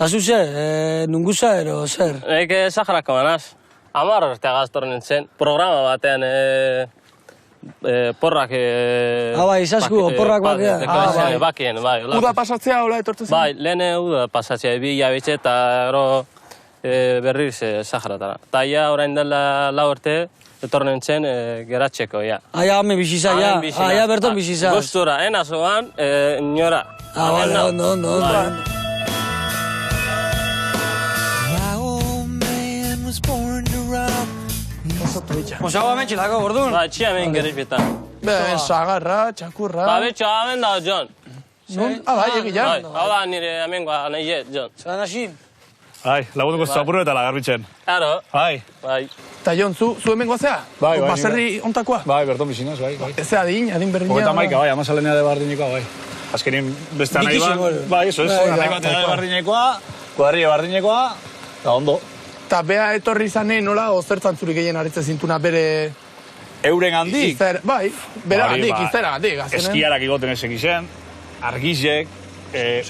Da zu zer, nunguza ero, zer? Eke Saharako banaz. 10 urte gaztor nintzen, programa batean porrak... Bai, izazku, porrak bakea. Bakien, bai. Uda pasatzea, hola, etortu zen? Bai, lehen uda pasatzea, 2 hilabete eta gero berriz Saharatara. Eta ja, orain dela 4 urte, etorren nintzen geratzeko, ja. Aia, hame biziza, ja. Aia, berton biziza. Gustura, enazoan, inora. Bale, ondo. Mosago hemen txilako, bordun? Ba, txia hemen geriz bietan. Ben, sagarra, txakurra... Ba, betxo hemen da, John. Nun? Bai, egian. Hau da, nire hemengoa nahi John. Zeran asin? Bai, lagunduko zapurro eta lagarbitzen. Claro. Bai. Eta Jon, zu hemen goazea? Bai. Baserri ontakoa? Bai, berton bizinaz, bai. Ez adin berdina... Eta maika, bai, amazalenea de bardinikoa, bai. Azkenin beste nahi bat... Bai, eso es. Nahi bat de bardinikoa, kuadrille bardinekoa, eta ondo. Eta bea etorri zanen, nola, ozertzan zuri gehien aritze zintuna bere... Euren handik? Bai, bera handik, iztera handik. Eskiarak igoten ezek izen, argizek,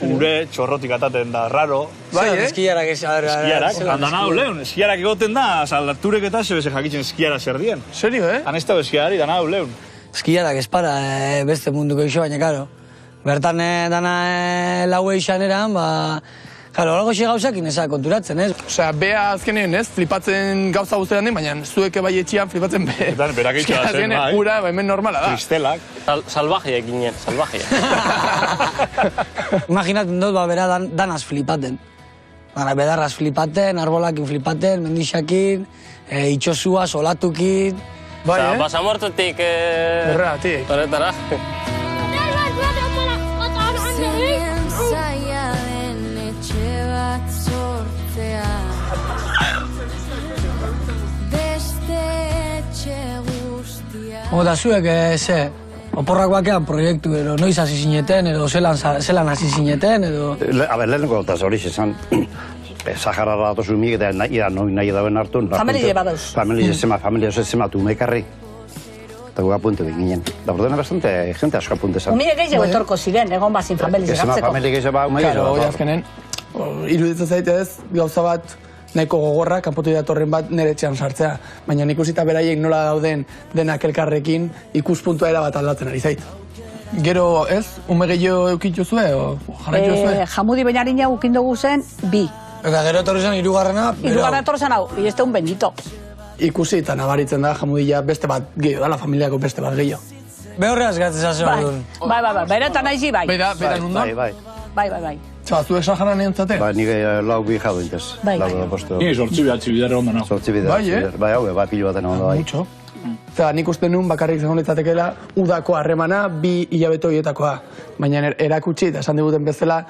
ure, txorrotik ataten da, raro. Bai, eskiarak ez... Eskiarak, handan hau lehun, eskiarak igoten da, saldarturek eta zebeze jakitzen eskiara zer dien. Serio, Han ez da eskiari, dan hau lehun. Eskiarak ez para beste munduko iso, baina, karo. Bertan dana laue izan eran, ba... Kalo, horako xe gauzakin ezak konturatzen, ez? Osea, bea azkenean, ez? Flipatzen gauza guztetan den, baina zueke bai etxian flipatzen be... Eta berak itxoa zen, bai. Ura, hemen normala da. Kristelak. Salvajeak ginen, salvajeak. Imaginatzen dut, ba, bera danaz flipaten. Bedarraz flipaten, arbolakin flipaten, mendixakin, itxosua, solatukin... Bai, Basamortutik... Horregatik. Horretara. Eta zuek, ze, oporrak bakean proiektu, edo noiz hasi zineten, edo zelan hasi zineten, edo... A ber, lehenko eta horiz esan, Saharara datozu mik eta nahi dauen hartu. Familie badauz. Familie zema tumekarri. Eta gu apunte ginen. Da bordena bastante, gente asko apunte zan. Umide gehiago etorko ziren, egon bazin familie zartzeko. Familie gehiago ba, umide gehiago. Karo, azkenen, iruditzen zaitez, gauza bat, nahiko gogorra, kanpotik datorren bat nire etxean sartzea. Baina ikusita beraiek nola dauden denak elkarrekin, ikuspuntua erabat aldatzen ari zait. Gero, ez? Ume gehiago eukitu zue, o jarraitu zue? Jamudi bainarina ukin dugu zen, 2. Eta gero etorri zen hirugarrena, Hirugarrena etorri zen hau, este un bendito. Ikusi eta nabaritzen da, jamudila beste bat gehiago da, la familiako beste bat gehiago. Behorreaz gatzen zazen hori. Bai, beretan naizi bai. Bera nundon? Bai. Txaba, zuek Saharan neontzate? Ba, nire lau bi jau intez. Bai. Ni sortzi behatzi biderre ondo nago. Sortzi biderre. Bai, hau, bai, pilu baten ondo bai. Mucho. Eta nik uste nun bakarrik zegoen litzatekeela udako harremana 2 hilabete horietakoa. Baina erakutsi eta esan diguten bezala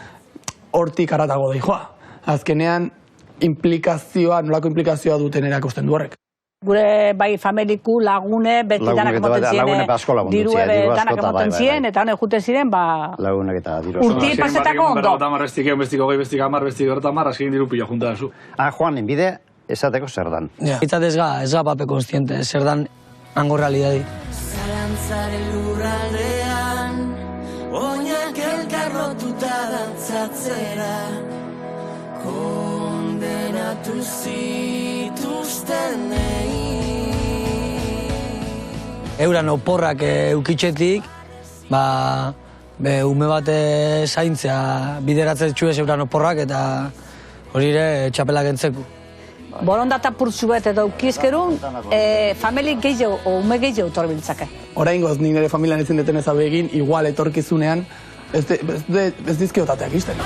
hortik haratago da joa. Azkenean nolako implikazioa duten erakusten du horrek. Gure bai familiku lagune, beti danak emoten ziren, dirue danak emoten ziren, eta honek jute ziren, ba... Lagunek eta diru. Urti pasetako ondo. Bestik 20, bestik 10, bestik 40, azkein diru pila junta da zu. Joan, enbide, esateko zer dan. Itzat ez ga pape konstiente, zer dan hango realidadi. Zalantzaren lurraldean, oinak elkarrotuta dantzatzera, kondenatu zituzten Euran oporrak eukitxetik, ume bate zaintzea bideratzen txuez euran oporrak eta hori ere txapelak entzeko. Borondata purtsu bet edo ukizkerun, familik gehiago, ume gehiago torbiltzake. Oraingoz nik nire familian ezin deten ezabe egin, igual etorkizunean ez dizkiotateak izten.